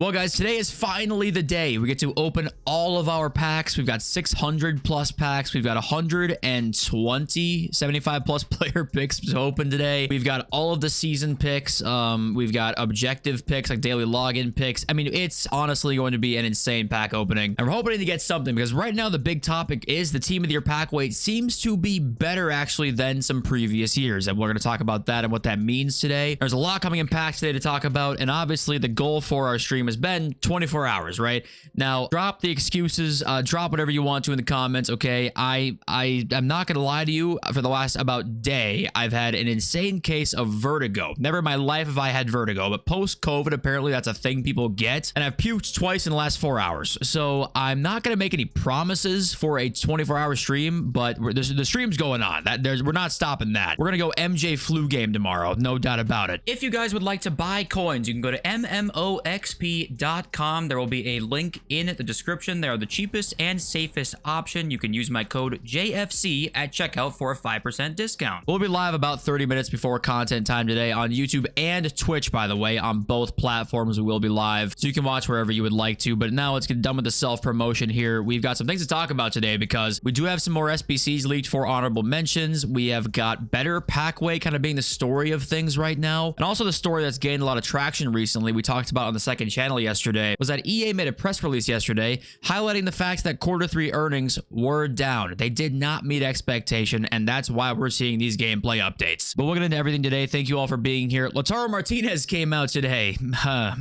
Well, guys, today is finally the day we get to open all of our packs. We've got 600 plus packs. We've got 120 75 plus player picks to open today. We've got all of the season picks. We've got objective picks like daily login picks. I mean, it's honestly going to be an insane pack opening. And we're hoping to get something because right now the big topic is the team of the year pack weight seems to be better actually than some previous years. And we're going to talk about that and what that means today. There's a lot coming in packs today to talk about. And obviously the goal for our stream has been 24 hours, right? Now, drop the excuses, drop whatever you want to in the comments, okay? I'm not gonna lie to you, for the last about day, I've had an insane case of vertigo. Never in my life have I had vertigo, but post-COVID, apparently that's a thing people get, and I've puked twice in the last 4 hours. So I'm not gonna make any promises for a 24-hour stream, but the stream's going on. We're not stopping that. We're gonna go MJ flu game tomorrow, no doubt about it. If you guys would like to buy coins, you can go to MMOXP.com. There will be a link in the description. They are the cheapest and safest option. You can use my code JFC at checkout for a 5% discount. We'll be live about 30 minutes before content time today on YouTube and Twitch, by the way. On both platforms, we will be live, so you can watch wherever you would like to. But now let's get done with the self-promotion here. We've got some things to talk about today because we do have some more SBCs leaked for honorable mentions. We have got better pack weight kind of being the story of things right now. And also the story that's gained a lot of traction recently, we talked about on the second channel yesterday, was that EA made a press release yesterday highlighting the fact that Q3 earnings were down. They did not meet expectation, and that's why we're seeing these gameplay updates. But we'll get into everything today. Thank you all for being here. Lautaro Martinez came out today. But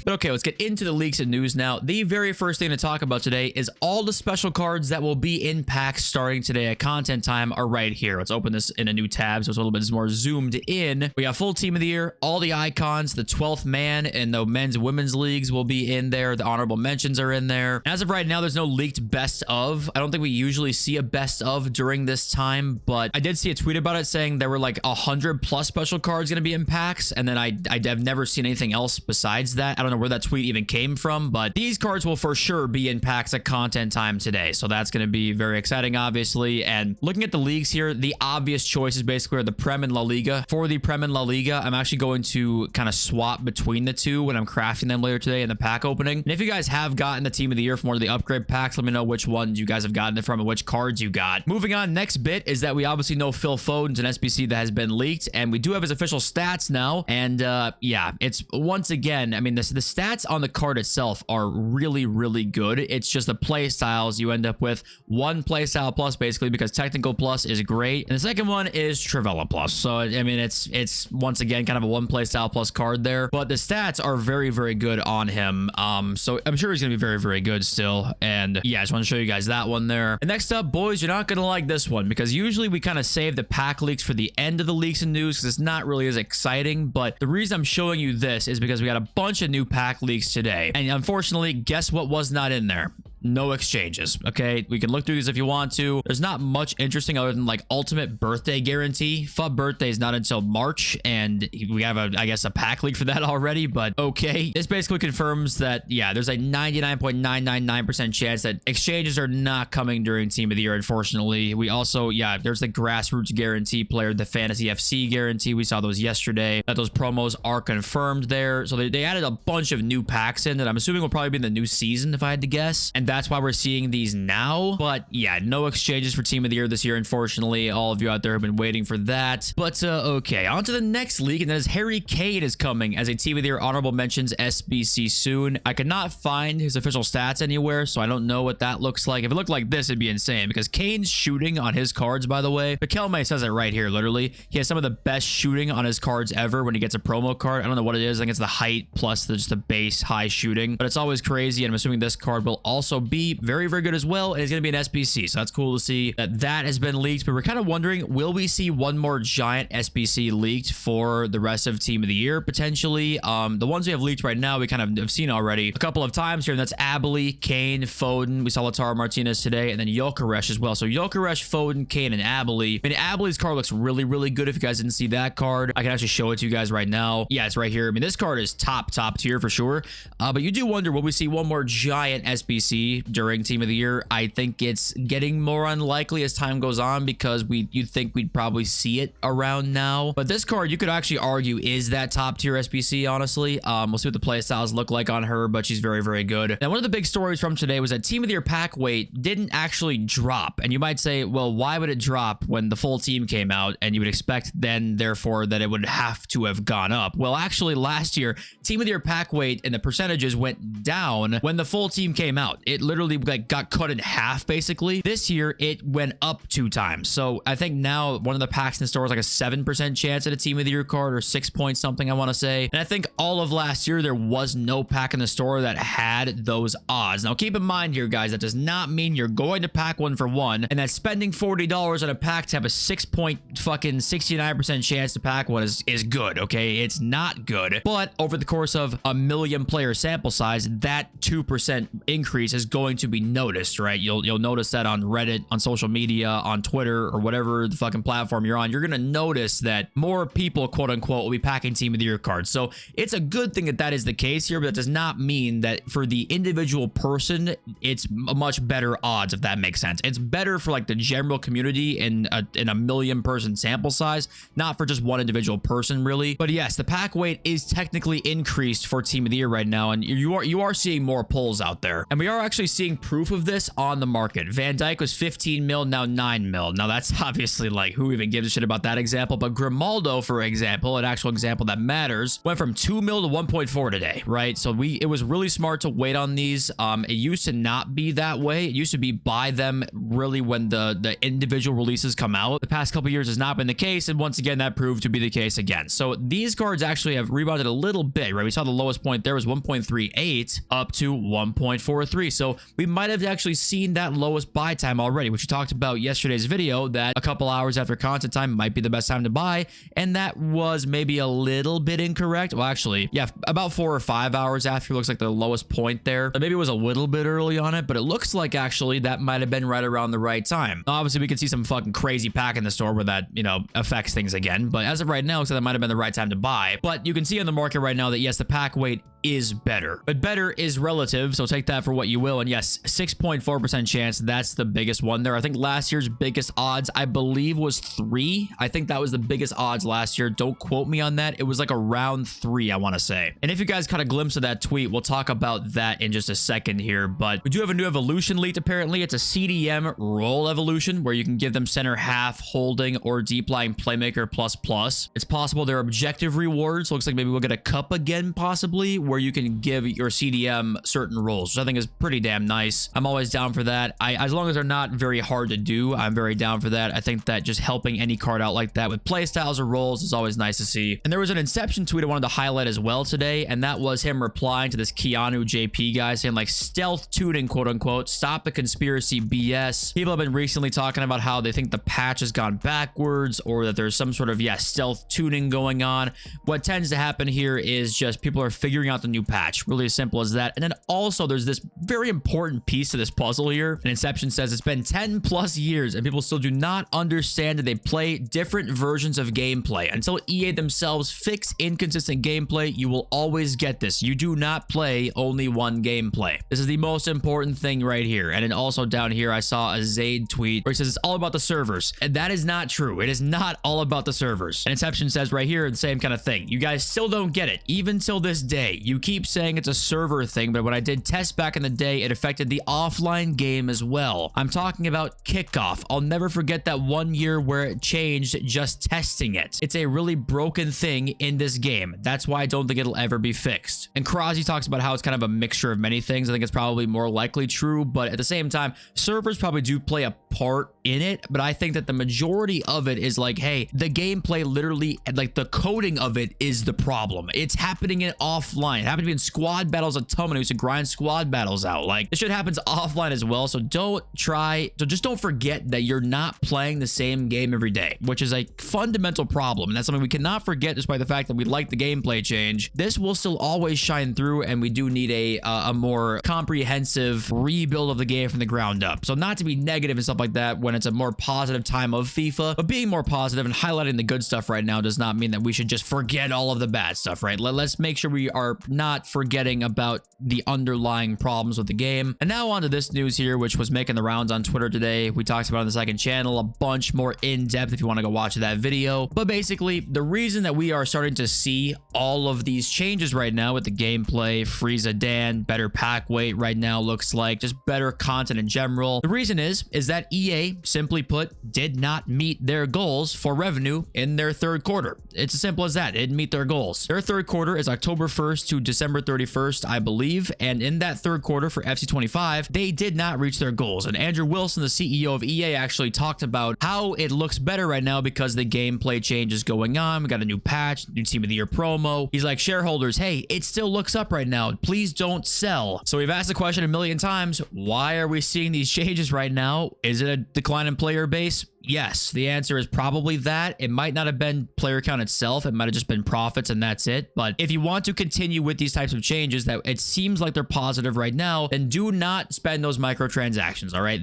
okay, let's get into the leaks and news now. The very first thing to talk about today is all the special cards that will be in packs starting today at content time are right here. Let's open this in a new tab so it's a little bit more zoomed in. We got full team of the year, all the icons, the 12th man, and the men's and women's leagues will be in there. The honorable mentions are in there. As of right now, there's no leaked best of. I don't think we usually see a best of during this time, but I did see a tweet about it saying there were like 100 plus special cards going to be in packs, and then I've never seen anything else besides that. I don't know where that tweet even came from, but these cards will for sure be in packs at content time today, so that's going to be very exciting, obviously. And looking at the leagues here, the obvious choices basically are the Prem and La Liga. For the Prem and La Liga, I'm actually going to kind of swap between the two when I'm crafting them later today in the pack opening. And if you guys have gotten the team of the year from one of the upgrade packs, let me know which ones you guys have gotten it from and which cards you got. Moving on, next bit is that we obviously know Phil Foden's an SBC that has been leaked, and we do have his official stats now. And yeah, it's once again, I mean, the stats on the card itself are really, really good. It's just the play styles you end up with one play style plus basically, because technical plus is great, and the second one is Trivella plus. So I mean, it's once again kind of a one play style plus card there, but the stats are very, very good on him. So I'm sure he's gonna be very, very good still. And yeah, I just want to show you guys that one there. And next up, boys, you're not gonna like this one because usually we kind of save the pack leaks for the end of the leaks and news because it's not really as exciting. But the reason I'm showing you this is because we got a bunch of new pack leaks today, and unfortunately, guess what was not in there? No exchanges. Okay, we can look through these if you want to. There's not much interesting other than like ultimate birthday guarantee. FUT birthday is not until March, and we have I guess a pack leak for that already, but okay. This basically confirms that yeah, there's a 99.999% chance that exchanges are not coming during team of the year, unfortunately. We also, yeah, there's the grassroots guarantee player, the fantasy FC guarantee. We saw those yesterday, that those promos are confirmed there. So they added a bunch of new packs in that I'm assuming will probably be in the new season if I had to guess, and that's why we're seeing these now. But yeah, no exchanges for team of the year this year, unfortunately. All of you out there have been waiting for that. But okay, on to the next league, and that is Harry Kane is coming as a team of the year honorable mentions SBC soon. I could not find his official stats anywhere, so I don't know what that looks like. If it looked like this, it'd be insane, because Kane's shooting on his cards, by the way, Kelme says it right here, literally. He has some of the best shooting on his cards ever when he gets a promo card. I don't know what it is. I think it's the height plus just the base high shooting, but it's always crazy, and I'm assuming this card will also be very, very good as well, and it's going to be an SBC, so that's cool to see that has been leaked. But we're kind of wondering, will we see one more giant SBC leaked for the rest of team of the year potentially? The ones we have leaked right now we kind of have seen already a couple of times here, and that's Abley, Kane, Foden. We saw Lautaro Martinez today, and then Gyökeres as well. So Gyökeres, Foden, Kane, and Abley. I mean, Abley's card looks really, really good. If you guys didn't see that card, I can actually show it to you guys right now. Yeah, it's right here. I mean, this card is top tier for sure, but you do wonder, will we see one more giant SBC see during Team of the Year. I think it's getting more unlikely as time goes on because you'd think we'd probably see it around now. But this card, you could actually argue, is that top tier SBC, honestly. We'll see what the play styles look like on her, but she's very, very good. Now, one of the big stories from today was that Team of the Year pack weight didn't actually drop. And you might say, well, why would it drop when the full team came out? And you would expect then, therefore, that it would have to have gone up. Well, actually, last year, Team of the Year pack weight and the percentages went down when the full team came out. It literally like got cut in half, basically. This year, it went up 2 times. So I think now one of the packs in the store is like a 7% chance at a Team of the Year card, or 6 point something, I want to say. And I think all of last year, there was no pack in the store that had those odds. Now, keep in mind here, guys, that does not mean you're going to pack 1 for 1, and that spending $40 on a pack to have a 6.69% chance to pack 1 is good, okay? It's not good, but over the course of a million player sample size, that 2% increase is going to be noticed, right? You'll notice that on Reddit, on social media, on Twitter, or whatever the fucking platform you're on. You're gonna notice that more people, quote unquote, will be packing Team of the Year cards. So it's a good thing that that is the case here, but that does not mean that for the individual person, it's a much better odds, if that makes sense. It's better for like the general community in a million person sample size, not for just one individual person, really. But yes, the pack weight is technically increased for Team of the Year right now, and you are seeing more pulls out there, and we are actually seeing proof of this on the market. Van Dijk was 15 mil, now 9 mil. Now that's obviously like, who even gives a shit about that example? But Grimaldo, for example, an actual example that matters, went from 2 mil to 1.4 today, right? So it was really smart to wait on these. It used to not be that way. It used to be buy them really when the individual releases come out. The past couple years has not been the case, and once again, that proved to be the case again. So these cards actually have rebounded a little bit, right? We saw the lowest point there was 1.38 up to 1.43. So we might have actually seen that lowest buy time already, which we talked about yesterday's video, that a couple hours after content time might be the best time to buy, and that was maybe a little bit incorrect. Well, actually, yeah, about 4 or 5 hours after looks like the lowest point there. Maybe it was a little bit early on it, but it looks like actually that might have been right around the right time. Obviously, we could see some fucking crazy pack in the store where that, you know, affects things again, but as of right now, it looks like that might have been the right time to buy. But you can see on the market right now that yes, the pack weight is better, but better is relative, so take that for what you will. And yes, 6.4% chance, that's the biggest one there. I think last year's biggest odds, I believe, was 3. I think that was the biggest odds last year. Don't quote me on that. It was like around 3, I want to say. And if you guys caught a glimpse of that tweet, we'll talk about that in just a second here. But we do have a new evolution leaked, apparently. It's a CDM role evolution where you can give them center half, holding, or deep lying playmaker ++. It's possible they're objective rewards. Looks like maybe we'll get a cup again, possibly, where you can give your CDM certain roles, which I think is pretty damn nice. I'm always down for that. As long as they're not very hard to do, I'm very down for that. I think that just helping any card out like that with playstyles or roles is always nice to see. And there was an Inception tweet I wanted to highlight as well today, and that was him replying to this Keanu JP guy saying like, stealth tuning, quote unquote, stop the conspiracy BS. People have been recently talking about how they think the patch has gone backwards, or that there's some sort of, yeah, stealth tuning going on. What tends to happen here is just people are figuring out the new patch, really as simple as that. And then also there's this very important piece to this puzzle here, and Inception says it's been 10 plus years and people still do not understand that they play different versions of gameplay. Until EA themselves fix inconsistent gameplay, you will always get this. You do not play only one gameplay. This is the most important thing right here. And then also down here, I saw a Zaid tweet where he says it's all about the servers, and that is not true. It is not all about the servers. And Inception says right here the same kind of thing. You guys still don't get it, even till this day. You keep saying it's a server thing, but when I did tests back in the day, it affected the offline game as well. I'm talking about kickoff. I'll never forget that 1 year where it changed just testing it. It's a really broken thing in this game. That's why I don't think it'll ever be fixed. And Krazi talks about how it's kind of a mixture of many things. I think it's probably more likely true, but at the same time, servers probably do play a part in it, but I think that the majority of it is like, hey, the gameplay literally, like the coding of it is the problem. It's happening in offline. It happened to be in squad battles a ton when we used to grind squad battles out. Like, this shit happens offline as well, so just don't forget that you're not playing the same game every day, which is a fundamental problem, and that's something we cannot forget despite the fact that we like the gameplay change. This will still always shine through, and we do need a more comprehensive rebuild of the game from the ground up. So not to be negative and stuff like that when it's a more positive time of FIFA. But being more positive and highlighting the good stuff right now does not mean that we should just forget all of the bad stuff, right? Let's make sure we are not forgetting about the underlying problems with the game. And now on to this news here, which was making the rounds on Twitter today. We talked about it on the second channel, a bunch more in depth if you want to go watch that video. But basically, the reason that we are starting to see all of these changes right now with the gameplay, Frieza Dan, better pack weight right now looks like, just better content in general. The reason is that EA, simply put, did not meet their goals for revenue in their third quarter. It's as simple as that. It didn't meet their goals. Their third quarter is October 1st to December 31st, I believe. And in that third quarter for FC25, they did not reach their goals. And Andrew Wilson, the CEO of EA, actually talked about how it looks better right now because the gameplay change is going on. We got a new patch, new Team of the Year promo. He's like, shareholders, hey, it still looks up right now. Please don't sell. So we've asked the question a million times, why are we seeing these changes right now? Is it a decline in player base? Yes, the answer is probably that. It might not have been player count itself. It might have just been profits and that's it. But if you want to continue with these types of changes that it seems like they're positive right now, then do not spend those microtransactions. All right.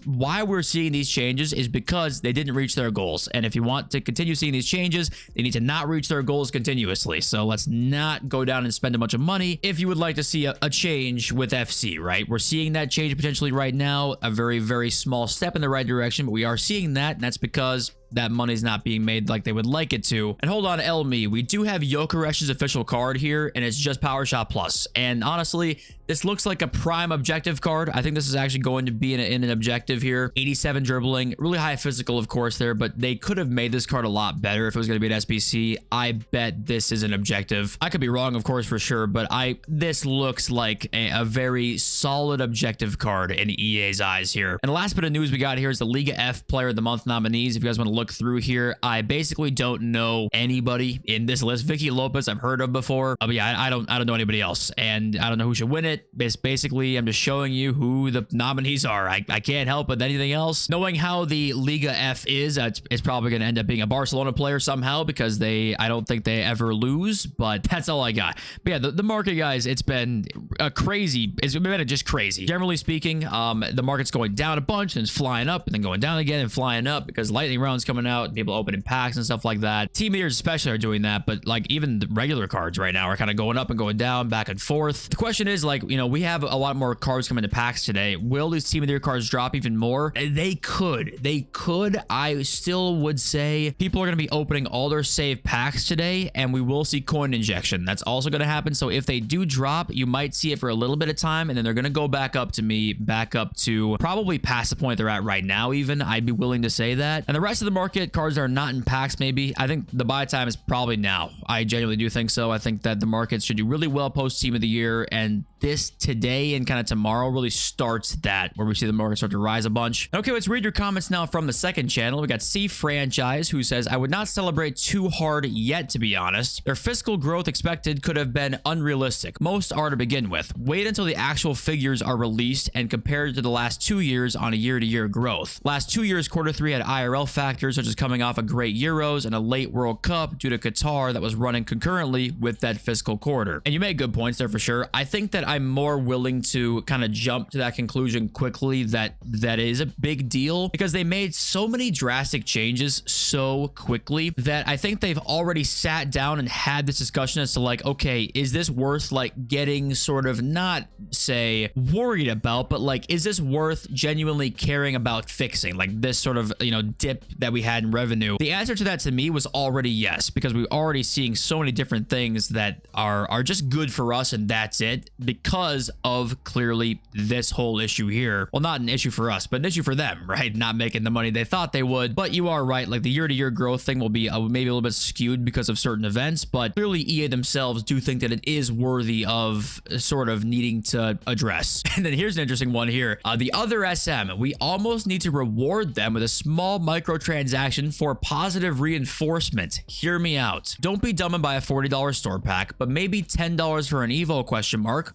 Why we're seeing these changes is because they didn't reach their goals. And if you want to continue seeing these changes, they need to not reach their goals continuously. So let's not go down and spend a bunch of money if you would like to see a change with FC, right? We're seeing that change potentially right now, a very, very small step in the right direction, but we are seeing that, and that's because that money's not being made like they would like it to. And hold on, Elmi, we do have Yokeresh's official card here, and it's just Power Shot Plus. And honestly, this looks like a prime objective card. I think this is actually going to be in an objective here. 87 dribbling, really high physical, of course, there, but they could have made this card a lot better if it was going to be an SBC. I bet this is an objective. I could be wrong, of course, for sure, but this looks like a very solid objective card in EA's eyes here. And the last bit of news we got here is the Liga F Player of the Month nominees. If you guys want to look through here, I basically don't know anybody in this list. Vicky Lopez I've heard of before, but yeah, I don't know anybody else, and I don't know who should win it. Basically, I'm just showing you who the nominees are. I can't help with anything else. Knowing how the Liga F is, it's probably going to end up being a Barcelona player somehow because I don't think they ever lose, but that's all I got. But yeah, the market, guys, it's been crazy. It's been just crazy. Generally speaking, the market's going down a bunch and it's flying up and then going down again and flying up because lightning rounds coming out, people opening packs and stuff like that. Team leaders especially are doing that, but like even the regular cards right now are kind of going up and going down, back and forth. The question is, like, you know, we have a lot more cards coming to packs today. Will these Team of the Year cards drop even more? They could. I still would say people are going to be opening all their save packs today, and we will see coin injection. That's also going to happen. So if they do drop, you might see it for a little bit of time, and then they're going to go back up to probably past the point they're at right now even. I'd be willing to say that. And the rest of the market, cards that are not in packs maybe, I think the buy time is probably now. I genuinely do think so. I think that the market should do really well post Team of the Year, and this today and kind of tomorrow really starts that, where we see the market start to rise a bunch. Okay, let's read your comments now from the second channel. We got C Franchise, who says, I would not celebrate too hard yet, to be honest. Their fiscal growth expected could have been unrealistic. Most are to begin with. Wait until the actual figures are released and compared to the last 2 years on a year-to-year growth. Last 2 years, quarter three had IRL factors such as coming off a great Euros and a late World Cup due to Qatar that was running concurrently with that fiscal quarter. And you made good points there for sure. I think that I'm more willing to kind of jump to that conclusion quickly that is a big deal because they made so many drastic changes so quickly that I think they've already sat down and had this discussion as to like, okay, is this worth like getting sort of not say worried about, but like, is this worth genuinely caring about fixing, like this sort of, you know, dip that we had in revenue? The answer to that to me was already yes, because we're already seeing so many different things that are just good for us, and that's it, because of clearly this whole issue here. Well, not an issue for us, but an issue for them, right? Not making the money they thought they would. But you are right, like the year-to-year growth thing will be maybe a little bit skewed because of certain events, but clearly EA themselves do think that it is worthy of sort of needing to address. And then here's an interesting one here. The other SM, we almost need to reward them with a small microtransaction for positive reinforcement. Hear me out. Don't be dumb and buy a $40 store pack, but maybe $10 for an Evo ?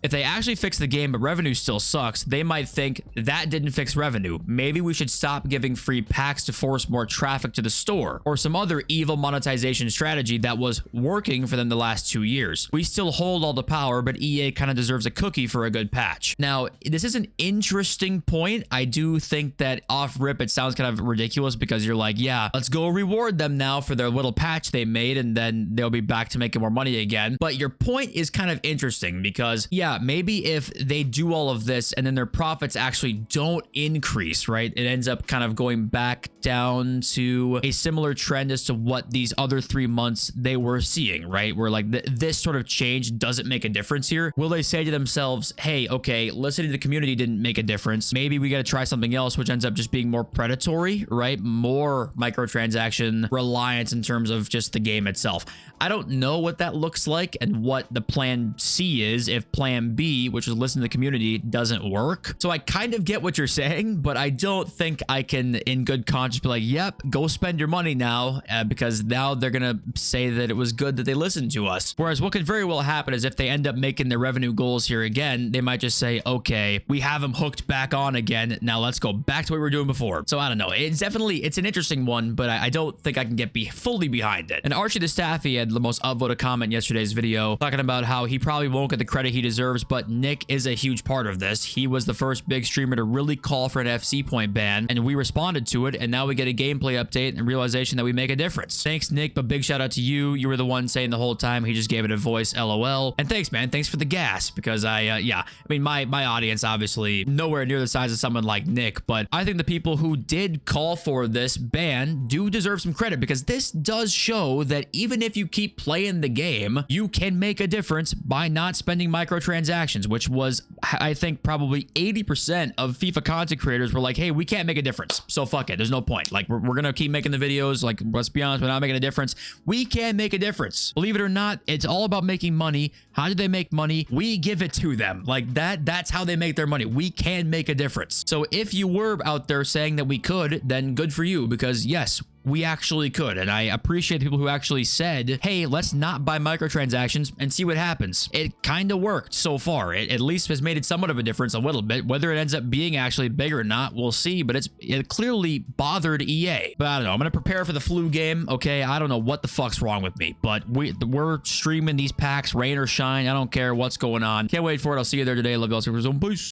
If If they actually fix the game but revenue still sucks, they might think that didn't fix revenue. Maybe we should stop giving free packs to force more traffic to the store, or some other evil monetization strategy that was working for them the last 2 years. We still hold all the power, but EA kind of deserves a cookie for a good patch. Now, this is an interesting point. I do think that off rip, it sounds kind of ridiculous because you're like, yeah, let's go reward them now for their little patch they made, and then they'll be back to making more money again. But your point is kind of interesting because, yeah, maybe if they do all of this and then their profits actually don't increase, right? It ends up kind of going back down to a similar trend as to what these other 3 months they were seeing, right? Where like this sort of change doesn't make a difference here. Will they say to themselves, hey, okay, listening to the community didn't make a difference. Maybe we got to try something else, which ends up just being more predatory, right? More microtransaction reliance in terms of just the game itself. I don't know what that looks like and what the plan C is if plan B, which is listen to the community, doesn't work. So I kind of get what you're saying, but I don't think I can in good conscience be like, yep, go spend your money now, because now they're going to say that it was good that they listened to us. Whereas what could very well happen is if they end up making their revenue goals here again, they might just say, okay, we have them hooked back on again. Now let's go back to what we were doing before. So I don't know. It's an interesting one, but I don't think I can get fully behind it. And Archie the Staffy had the most upvoted comment in yesterday's video talking about how he probably won't get the credit he deserves, but Nick is a huge part of this. He was the first big streamer to really call for an FC point ban, and we responded to it, and now we get a gameplay update and realization that we make a difference. Thanks, Nick, but big shout out to you. You were the one saying the whole time. He just gave it a voice, LOL. And thanks, man. Thanks for the gas, because yeah, I mean, my audience obviously nowhere near the size of someone like Nick, but I think the people who did call for this ban do deserve some credit, because this does show that even if you keep playing the game, you can make a difference by not spending microtransactions, which was, I think, probably 80% of FIFA content creators were like, hey, we can't make a difference, so fuck it, there's no point. Like, we're gonna keep making the videos. Like, let's be honest, we're not making a difference. We can make a difference. Believe it or not, it's all about making money. How do they make money? We give it to them. Like, that's how they make their money. We can make a difference. So if you were out there saying that we could, then good for you, because yes, we actually could. And I appreciate the people who actually said, hey, let's not buy microtransactions and see what happens. It kind of worked so far. It at least has made it somewhat of a difference a little bit. Whether it ends up being actually big or not, we'll see. But it clearly bothered EA. But I don't know. I'm going to prepare for the flu game. Okay, I don't know what the fuck's wrong with me, but we're streaming these packs, rain or shine. I don't care what's going on. Can't wait for it. I'll see you there today. Love y'all. Super Zoom. Peace.